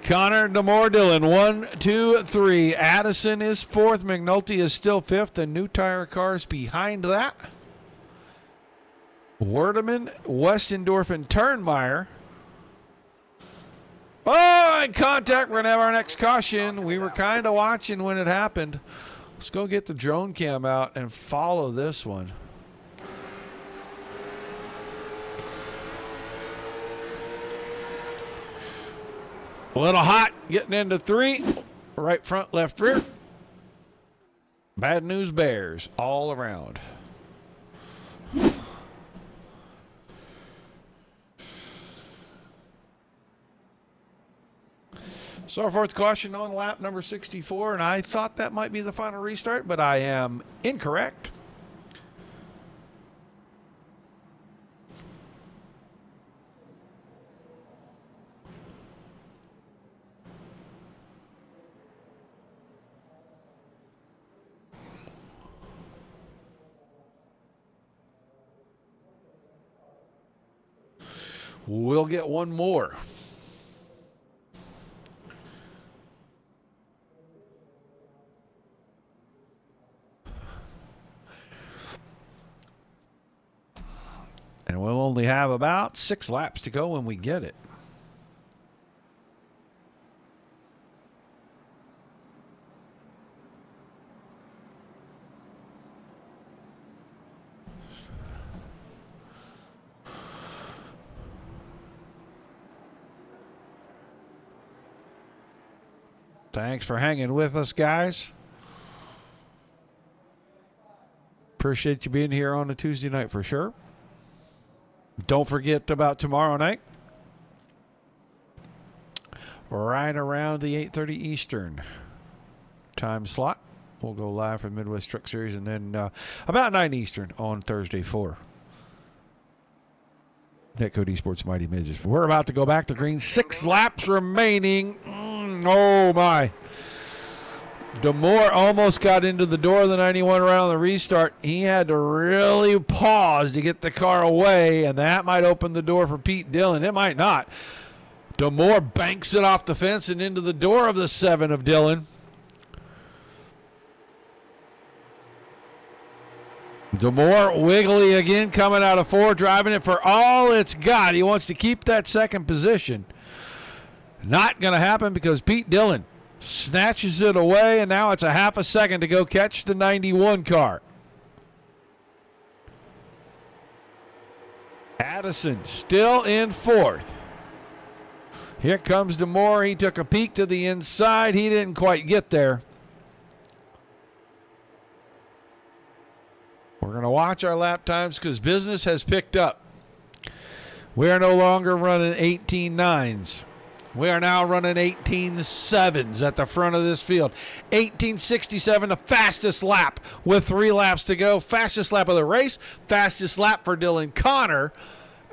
Connor, DeMoore, Dillon, 1, 2, 3. Addison is 4th. McNulty is still 5th. And new tire cars behind that. Werdeman, Westendorf, and Turnmeyer. Oh, and contact. We're going to have our next caution. We were kind of watching when it happened. Let's go get the drone cam out and follow this one. A little hot getting into 3. Right front, left rear. Bad news bears all around. So our fourth caution on lap number 64, and I thought that might be the final restart, but I am incorrect. We'll get one more. And we'll only have about 6 laps to go when we get it. Thanks for hanging with us, guys. Appreciate you being here on a Tuesday night for sure. Don't forget about tomorrow night. Right around the 8:30 Eastern time slot. We'll go live for the Midwest Truck Series, and then about 9 Eastern on Thursday for Netcode Esports Mighty Midgets. We're about to go back to green. 6 laps remaining. Oh, my. DeMoore almost got into the door of the 91 around the restart. He had to really pause to get the car away, and that might open the door for Pete Dillon. It might not. DeMoore banks it off the fence and into the door of the 7 of Dillon. DeMoore wiggly again coming out of 4, driving it for all it's got. He wants to keep that second position. Not going to happen because Pete Dillon snatches it away, and now it's a half a second to go catch the 91 car. Addison still in 4th. Here comes DeMoore. He took a peek to the inside. He didn't quite get there. We're going to watch our lap times because business has picked up. We are no longer running 18.9s. We are now running 18.7s at the front of this field. 18.67, the fastest lap with 3 laps to go. Fastest lap of the race. Fastest lap for Dylan Connor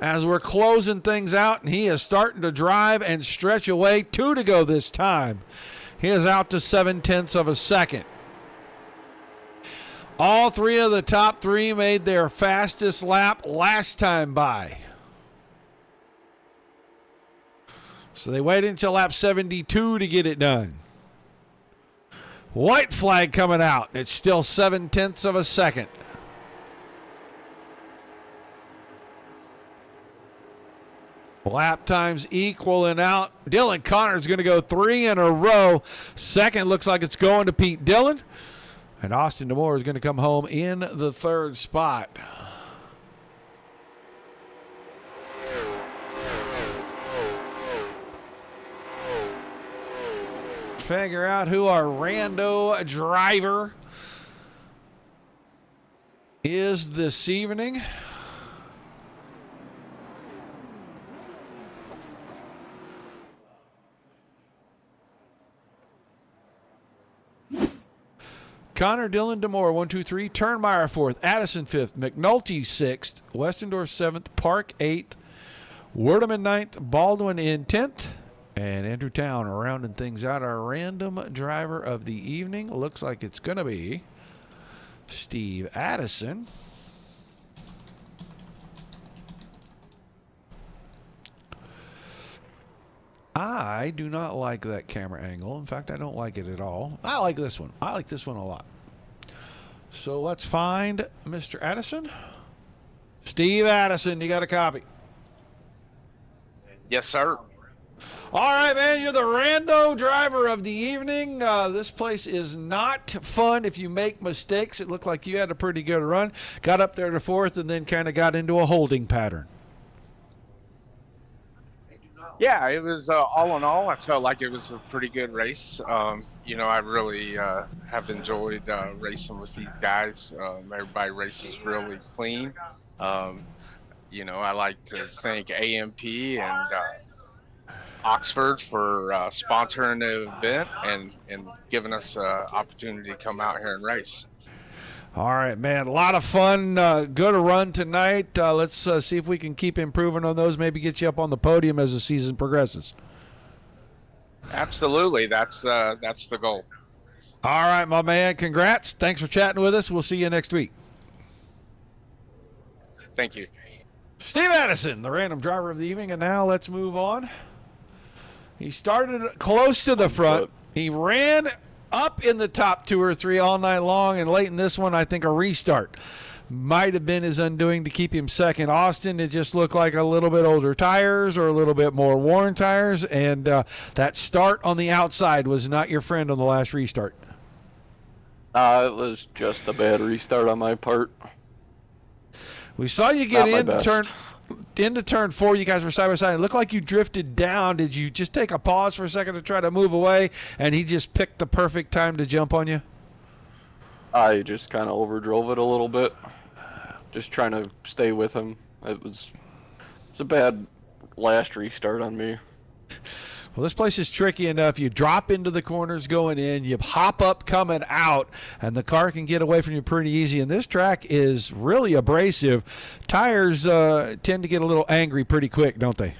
as we're closing things out. And he is starting to drive and stretch away. 2 to go this time. He is out to 0.7 of a second. All 3 of the top 3 made their fastest lap last time by. So they waited until lap 72 to get it done. White flag coming out. It's still 0.7 of a second. Lap times equaling out. Dylan Connor's going to go 3 in a row. Second looks like it's going to Pete Dillon. And Austin DeMoore is going to come home in the 3rd spot. Figure out who our rando driver is this evening. Connor, Dillon, DeMoore, 1, 2, 3. Turnmeyer 4th. Addison 5th. McNulty 6th. Westendorf 7th. Park 8th. Werdeman 9th. Baldwin in 10th. And Andrew Town rounding things out. Our random driver of the evening looks like it's going to be Steve Addison. I do not like that camera angle. In fact, I don't like it at all. I like this one. I like this one a lot. So let's find Mr. Addison. Steve Addison, you got a copy? Yes, sir. All right, man, you're the rando driver of the evening. This place is not fun if you make mistakes. It looked like you had a pretty good run. Got up there to 4th and then kind of got into a holding pattern. Yeah, it was all in all, I felt like it was a pretty good race. You know, I really have enjoyed racing with these guys. Everybody races really clean. You know, I like to thank AMP and Oxford for sponsoring the event and giving us an opportunity to come out here and race. All right, man. A lot of fun. Good run tonight. Let's see if we can keep improving on those. Maybe get you up on the podium as the season progresses. Absolutely, that's the goal. All right, my man. Congrats. Thanks for chatting with us. We'll see you next week. Thank you. Steve Addison, the random driver of the evening, and now let's move on. He started close to the front. He ran up in the top 2 or 3 all night long, and late in this one, I think a restart might have been his undoing to keep him second. Austin, it just looked like a little bit older tires or a little bit more worn tires, and that start on the outside was not your friend on the last restart. It was just a bad restart on my part. We saw you get Not my into turn 4. You guys were side by side. It looked like you drifted down. Did you just take a pause for a second to try to move away, and he just picked the perfect time to jump on you? I just kind of overdrove it a little bit, just trying to stay with him. It's a bad last restart on me. Well, this place is tricky enough. You drop into the corners going in, you hop up coming out, and the car can get away from you pretty easy. And this track is really abrasive. Tires tend to get a little angry pretty quick, don't they?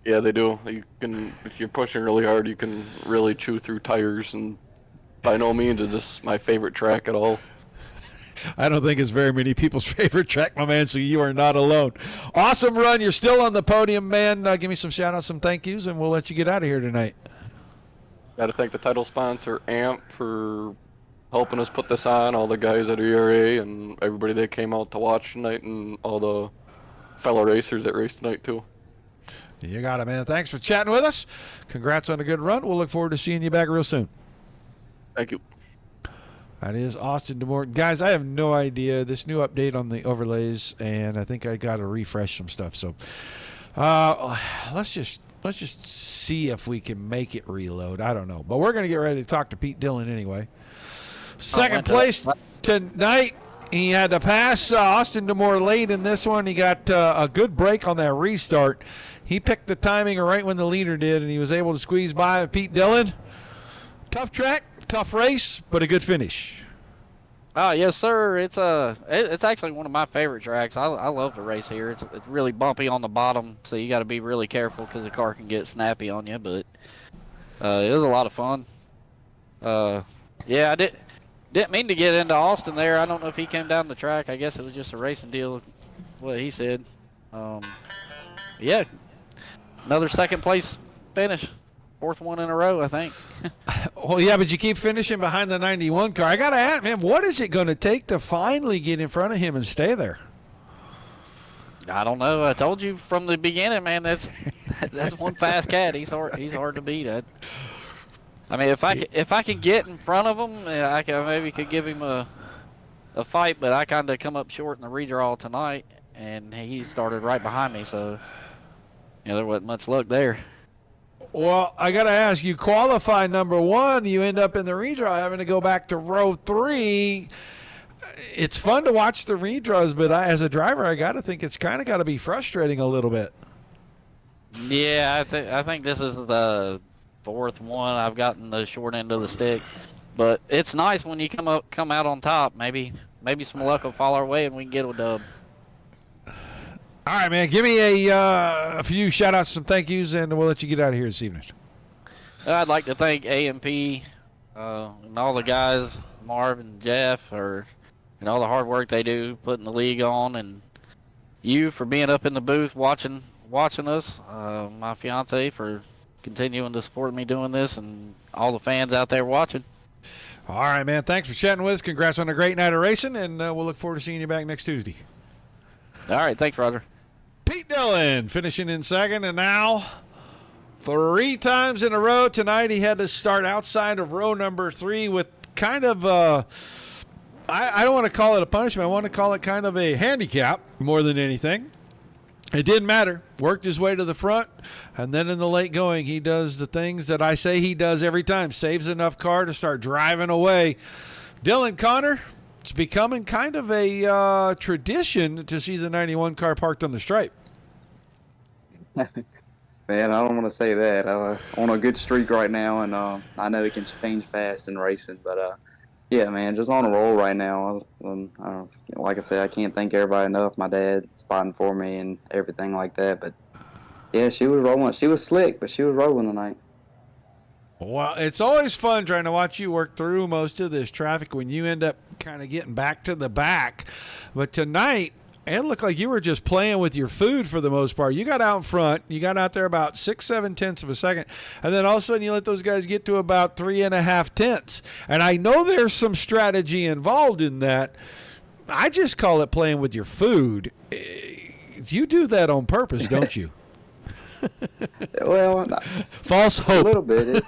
Yeah, they do. You can, if you're pushing really hard, you can really chew through tires, and by no means is this my favorite track at all. I don't think it's very many people's favorite track, my man, so you are not alone. Awesome run. You're still on the podium, man. Give me some shout-outs, some thank yous, and we'll let you get out of here tonight. Got to thank the title sponsor, AMP, for helping us put this on, all the guys at ERA and everybody that came out to watch tonight, and all the fellow racers that raced tonight, too. You got it, man. Thanks for chatting with us. Congrats on a good run. We'll look forward to seeing you back real soon. Thank you. That is Austin DeMort. Guys, I have no idea. This new update on the overlays, and I think I got to refresh some stuff. So let's just see if we can make it reload. I don't know. But we're going to get ready to talk to Pete Dillon anyway. Second place tonight. He had to pass Austin DeMort late in this one. He got a good break on that restart. He picked the timing right when the leader did, and he was able to squeeze by Pete Dillon. Tough track. Tough race, but a good finish. Yes, sir. It's actually one of my favorite tracks. I love to race here. It's really bumpy on the bottom, so you got to be really careful because the car can get snappy on you. But it was a lot of fun. Yeah, I didn't mean to get into Austin there. I don't know if he came down the track. I guess it was just a racing deal, what he said. Yeah, another second place finish. 4th one in a row, I think. Well, yeah, but you keep finishing behind the 91 car. I got to ask, man, what is it going to take to finally get in front of him and stay there? I don't know. I told you from the beginning, man. That's one fast cat. He's hard to beat. I mean, if I can get in front of him, I maybe could give him a fight. But I kind of come up short in the redraw tonight, and he started right behind me. So, there wasn't much luck there. Well, I got to ask, you qualify number 1, you end up in the redraw having to go back to row 3. It's fun to watch the redraws, but as a driver, I got to think it's kind of got to be frustrating a little bit. Yeah, I think this is the 4th one. I've gotten the short end of the stick, but it's nice when you come out on top. Maybe some luck will fall our way and we can get a dub. All right, man. Give me a few shout-outs, some thank yous, and we'll let you get out of here this evening. I'd like to thank AMP and all the guys, Marv and Jeff, and all the hard work they do putting the league on, and you for being up in the booth watching us, my fiance for continuing to support me doing this, and all the fans out there watching. All right, man. Thanks for chatting with us. Congrats on a great night of racing, and we'll look forward to seeing you back next Tuesday. All right. Thanks, Roger. Pete Dillon finishing in second, and now 3 times in a row tonight he had to start outside of row number 3 with kind of I don't want to call it a punishment. I want to call it kind of a handicap more than anything. It didn't matter. Worked his way to the front, and then in the late going, he does the things that I say he does every time. Saves enough car to start driving away. Dylan Connor, it's becoming kind of a tradition to see the 91 car parked on the stripe. man. I don't want to say that. On a good streak right now, and I know it can change fast in racing, but yeah, man, just on a roll right now. Like I said, I can't thank everybody enough. My dad spotting for me and everything like that. But yeah, she was rolling. She was slick, but she was rolling tonight. Well, it's always fun trying to watch you work through most of this traffic when you end up kind of getting back to the back. But tonight, it looked like you were just playing with your food for the most part. You got out in front. You got out there about 6/7 of a second. And then all of a sudden you let those guys get to about 3.5. And I know there's some strategy involved in that. I just call it playing with your food. You do that on purpose, don't you? Well, False a hope. little bit.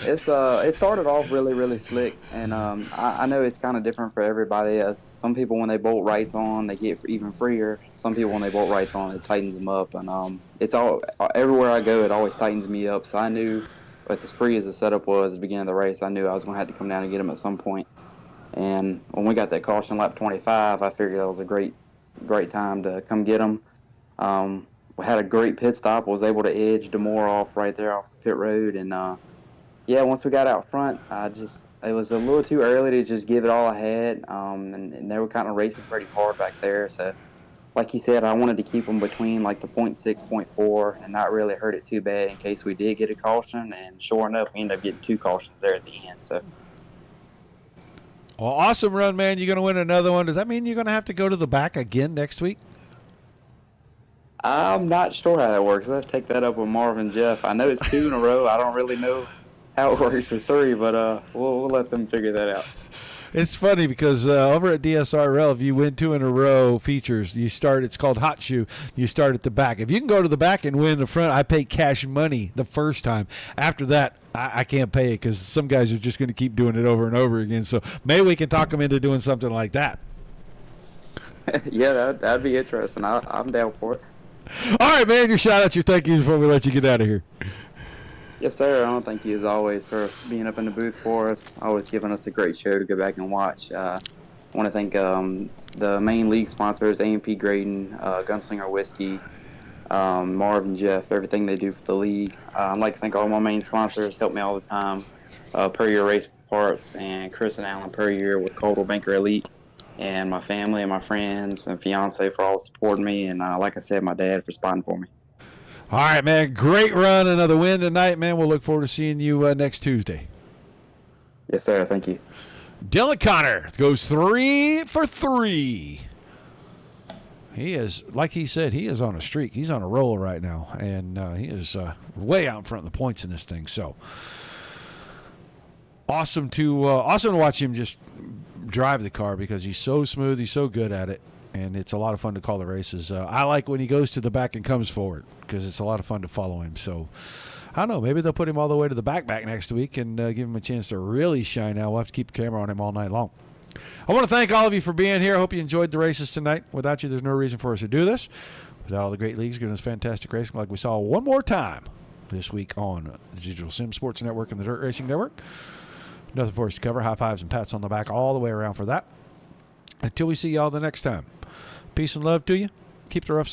It started off really, really slick, and I know it's kind of different for everybody. Some people, when they bolt rights on, they get even freer. Some people, when they bolt rights on, it tightens them up, and it's all everywhere I go, it always tightens me up. So I knew, as free as the setup was at the beginning of the race, I knew I was going to have to come down and get them at some point. And when we got that caution lap 25, I figured that was a great time to come get them. We had a great pit stop. Was able to edge Demore off right there off the pit road, and yeah, once we got out front, it was a little too early to just give it all I had, and they were kind of racing pretty hard back there. So, like you said, I wanted to keep them between like the 0.6, 0.4, and not really hurt it too bad in case we did get a caution. And sure enough, we ended up getting 2 cautions there at the end. So. Well, awesome run, man. You're going to win another one. Does that mean you're going to have to go to the back again next week? I'm not sure how that works. I have to take that up with Marvin and Jeff. I know it's 2 in a row. I don't really know how it works for 3, but we'll let them figure that out. It's funny because over at DSRL, if you win 2 in a row features, it's called Hot Shoe. You start at the back. If you can go to the back and win the front, I pay cash money the first time. After that, I can't pay it because some guys are just going to keep doing it over and over again. So maybe we can talk them into doing something like that. Yeah, that'd be interesting. I'm down for it. All right, man, your shout-outs, your thank yous before we let you get out of here. Yes, sir. I want to thank you, as always, for being up in the booth for us, always giving us a great show to go back and watch. I want to thank the main league sponsors, A&P Graydon, Gunslinger Whiskey, Marvin, Jeff, everything they do for the league. I'd like to thank all my main sponsors, help me all the time, Per Year Race Parts, and Chris and Alan Per Year with Coldwell Banker Elite, and my family and my friends and fiance for all supporting me, and like I said, my dad for spotting for me. All right, man. Great run. Another win tonight, man. We'll look forward to seeing you next Tuesday. Yes, sir. Thank you. Dylan Connor goes 3 for 3. He is, like he said, he is on a streak. He's on a roll right now, and he is way out in front of the points in this thing. So awesome to watch him just drive the car because he's so smooth. He's so good at it. And it's a lot of fun to call the races. I like when he goes to the back and comes forward because it's a lot of fun to follow him. So, I don't know. Maybe they'll put him all the way to the back next week and give him a chance to really shine out. We'll have to keep the camera on him all night long. I want to thank all of you for being here. I hope you enjoyed the races tonight. Without you, there's no reason for us to do this. Without all the great leagues giving us fantastic racing like we saw one more time this week on the Digital Sim Sports Network and the Dirt Racing Network. Nothing for us to cover. High fives and pats on the back all the way around for that. Until we see y'all the next time. Peace and love to you. Keep the rough